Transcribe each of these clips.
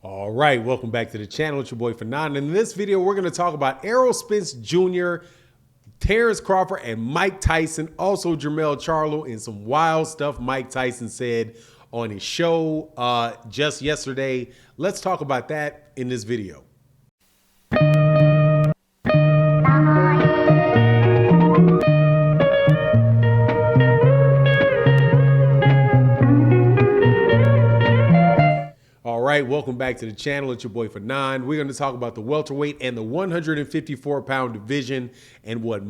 All right, welcome back to the channel. It's your boy Fanon. In this video, we're going to talk about Errol Spence Jr., Terrence Crawford, and Mike Tyson, also Jermell Charlo, and some wild stuff Mike Tyson said on his show just yesterday. Let's talk about that in this video. All right, welcome back to the channel. It's your boy Fanon. We're going to talk about the welterweight and the 154-pound division and what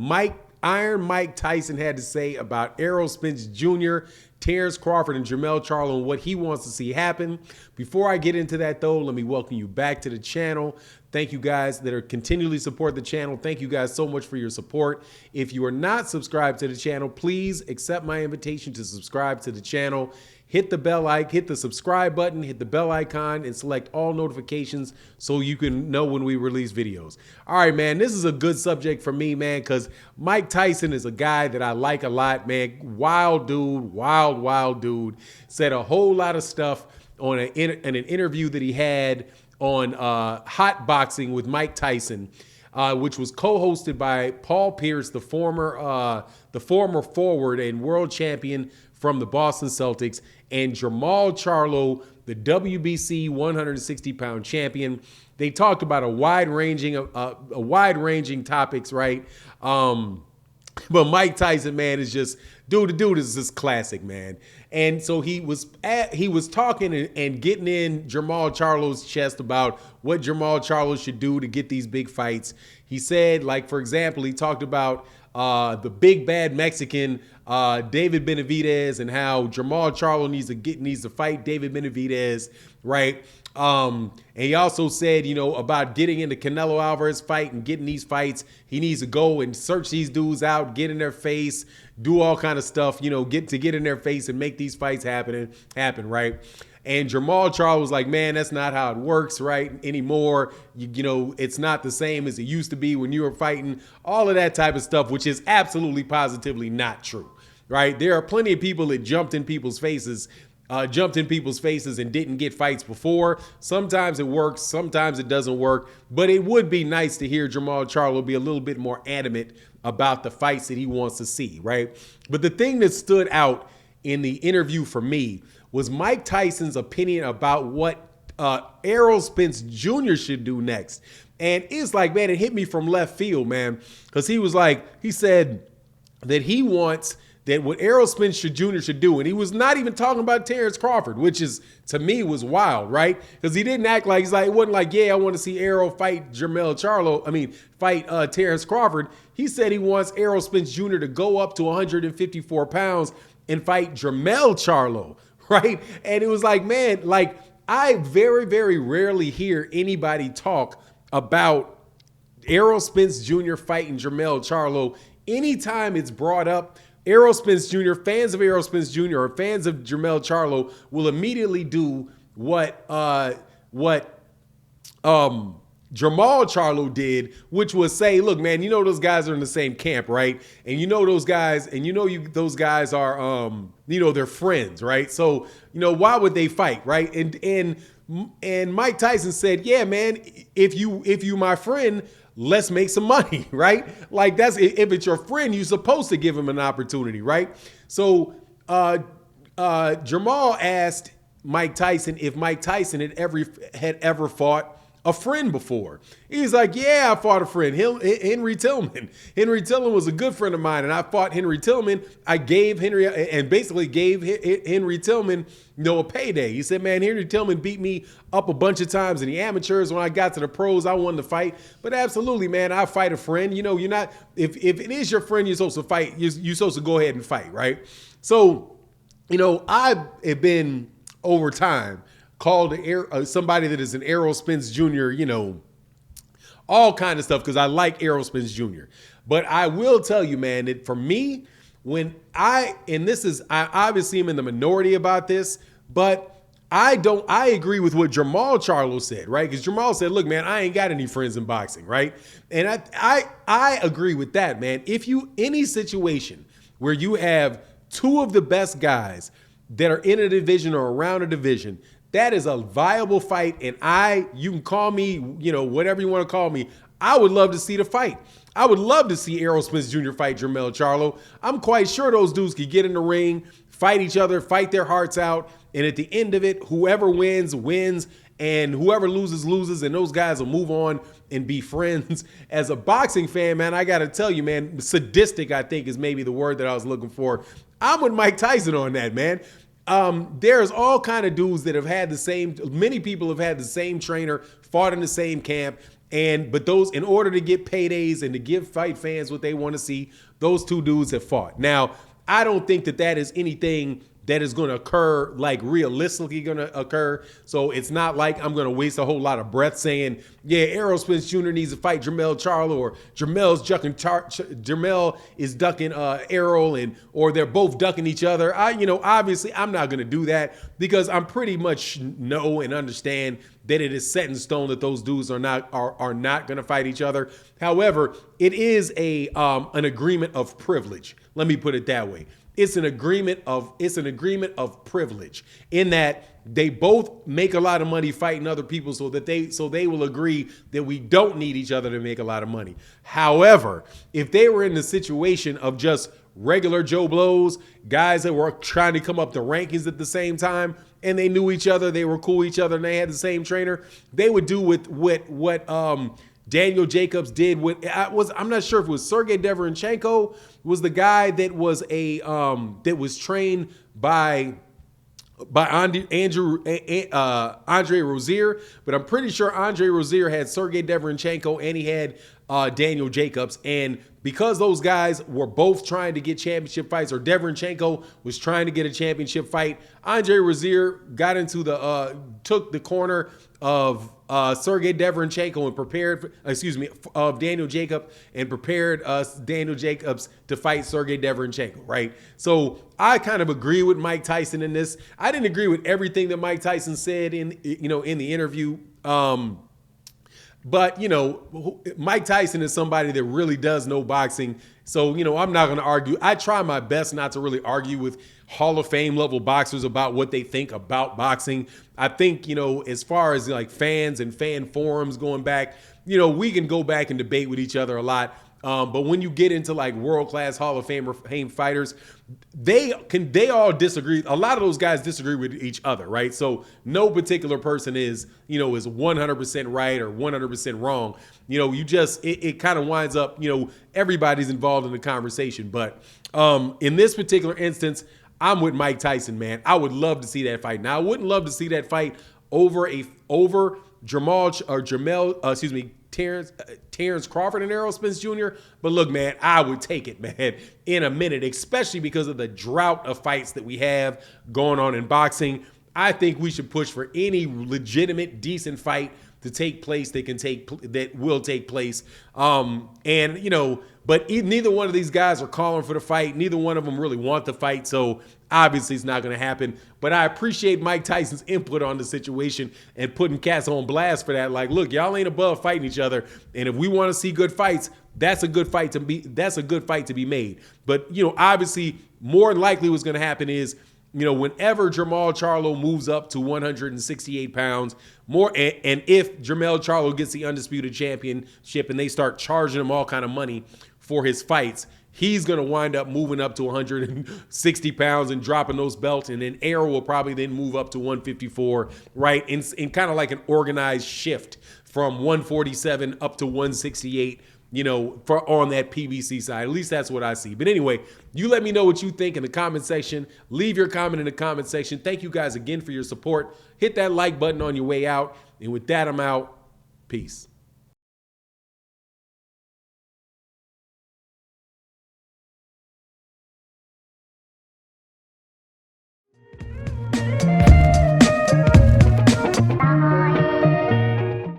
Iron Mike Tyson had to say about Errol Spence Jr., Terrence Crawford, and Jermell Charlo and what he wants to see happen. Before I get into that, though, let me welcome you back to the channel. Thank you guys that are continually support the channel. Thank you guys so much for your support. If you are not subscribed to the channel, please accept my invitation to subscribe to the channel. Hit the bell icon, hit the subscribe button, hit the bell icon, and select all notifications so you can know when we release videos. All right, man, this is a good subject for me, man, because Mike Tyson is a guy that I like a lot, man. Wild dude, wild dude. Said a whole lot of stuff on an interview that he had on Hot Boxing with Mike Tyson, which was co-hosted by Paul Pierce, the former forward and world champion from the Boston Celtics, and Jermell Charlo, the WBC 160-pound champion. They talked about a wide-ranging topics, right? But Mike Tyson, man, is just the dude is just classic, man. And so he was talking and getting in Jermell Charlo's chest about what Jermell Charlo should do to get these big fights. He said, like, for example, he talked about the big bad Mexican David Benavidez and how Jermell Charlo needs to fight David Benavidez, right? And he also said, you know, about getting into Canelo Alvarez fight and getting these fights, he needs to go and search these dudes out, get in their face, do all kind of stuff, you know, get in their face and make these fights happen, right? And Jermell Charlo was like, man, that's not how it works, right, anymore. You know, it's not the same as it used to be when you were fighting, all of that type of stuff, which is absolutely positively not true, right? There are plenty of people that jumped in people's faces and didn't get fights before. Sometimes it works, sometimes it doesn't work, but it would be nice to hear Jermell Charlo be a little bit more adamant about the fights that he wants to see, right? But the thing that stood out in the interview for me was Mike Tyson's opinion about what Errol Spence Jr. should do next. And it's like, man, it hit me from left field, man, because he said that he wants that what Errol Spence Jr. should do, and he was not even talking about Terrence Crawford, which is, to me, was wild, right? Because he didn't act like, it wasn't like, yeah, I want to see Errol fight fight Terrence Crawford. He said he wants Errol Spence Jr. to go up to 154 pounds and fight Jermell Charlo, right? And it was like, man, like, I very, very rarely hear anybody talk about Errol Spence Jr. fighting Jermell Charlo. Anytime it's brought up, Errol Spence Jr., fans of Errol Spence Jr. or fans of Jermell Charlo will immediately do what Jermell Charlo did, which was say, look, man, you know those guys are in the same camp, right? And you know those guys, and those guys are, they're friends, right? So, you know, why would they fight, right? And Mike Tyson said, yeah, man, if you my friend, let's make some money, right? Like, that's, if it's your friend, you're supposed to give him an opportunity, right? So Jermell asked Mike Tyson if Mike Tyson had ever fought a friend before. He's like, yeah, I fought a friend, Henry Tillman. Henry Tillman was a good friend of mine, and I fought Henry Tillman. I gave Henry Tillman, you know, a payday. He said, man, Henry Tillman beat me up a bunch of times in the amateurs. When I got to the pros, I won the fight. But absolutely, man, I fight a friend. You know, you're not, if it is your friend, you're supposed to fight. You're supposed to go ahead and fight, right? So, you know, I have been, over time, called somebody that is an Errol Spence Jr., you know, all kind of stuff, because I like Errol Spence Jr. But I will tell you, man, that for me, I obviously am in the minority about this, but I agree with what Jermell Charlo said, right? Because Jermell said, look, man, I ain't got any friends in boxing, right? And I agree with that, man. If any situation where you have two of the best guys that are in a division or around a division That is a viable fight, and you can call me, whatever you want to call me. I would love to see the fight. I would love to see Errol Spence Jr. fight Jermell Charlo. I'm quite sure those dudes could get in the ring, fight each other, fight their hearts out, and at the end of it, whoever wins, wins, and whoever loses, loses, and those guys will move on and be friends. As a boxing fan, man, I got to tell you, man, sadistic, I think, is maybe the word that I was looking for. I'm with Mike Tyson on that, man. There's all kind of dudes that have had many people have had the same trainer, fought in the same camp, but those, in order to get paydays and to give fight fans what they want to see, those two dudes have fought. Now, I don't think that is anything that is going to occur, like realistically going to occur. So it's not like I'm going to waste a whole lot of breath saying, yeah, Errol Spence Jr. needs to fight Jermell Charlo, or Jermell is ducking Errol, or they're both ducking each other. Obviously I'm not going to do that, because I'm pretty much know and understand that it is set in stone that those dudes are not going to fight each other. However, it is an agreement of privilege. Let me put it that way. It's an agreement of privilege, in that they both make a lot of money fighting other people, so they will agree that we don't need each other to make a lot of money. However, if they were in the situation of just regular Joe Blows, guys that were trying to come up the rankings at the same time, and they knew each other, they were cool with each other, and they had the same trainer, they would do with what Daniel Jacobs did I'm not sure if it was Sergey Deverenchenko was the guy that was that was trained by Andre Rozier, but I'm pretty sure Andre Rozier had Sergey Deverenchenko and he had Daniel Jacobs, and because those guys were both trying to get championship fights, or Deverenchenko was trying to get a championship fight, Andre Rozier got into took the corner of Sergey Deverenchenko and of Daniel Jacobs, and prepared Daniel Jacobs to fight Sergey Deverenchenko, right? So I kind of agree with Mike Tyson in this. I didn't agree with everything that Mike Tyson said in the interview. But, Mike Tyson is somebody that really does know boxing. So, I'm not going to argue. I try my best not to really argue with Hall of Fame level boxers about what they think about boxing. I think, as far as like fans and fan forums going back, we can go back and debate with each other a lot. But when you get into like world-class Hall of Fame fighters, they all disagree. A lot of those guys disagree with each other, right? So no particular person is 100% right or 100% wrong. It kind of winds up, everybody's involved in the conversation. But in this particular instance, I'm with Mike Tyson, man. I would love to see that fight. Now, I wouldn't love to see that fight over Terrence Crawford and Errol Spence Jr. But look, man, I would take it, man, in a minute, especially because of the drought of fights that we have going on in boxing. I think we should push for any legitimate, decent fight to take place that will take place. But neither one of these guys are calling for the fight. Neither one of them really want the fight. So obviously it's not going to happen. But I appreciate Mike Tyson's input on the situation and putting cats on blast for that. Like, look, y'all ain't above fighting each other. And if we want to see good fights, that's a good fight to be made. But, obviously more than likely what's going to happen is, whenever Jermell Charlo moves up to 168 pounds, and if Jermell Charlo gets the undisputed championship and they start charging him all kind of money for his fights, he's going to wind up moving up to 160 pounds and dropping those belts. And then Errol will probably then move up to 154, right? In kind of like an organized shift from 147 up to 168, on that PBC side. At least that's what I see. But anyway, you let me know what you think in the comment section. Leave your comment in the comment section. Thank you guys again for your support. Hit that like button on your way out. And with that, I'm out. Peace.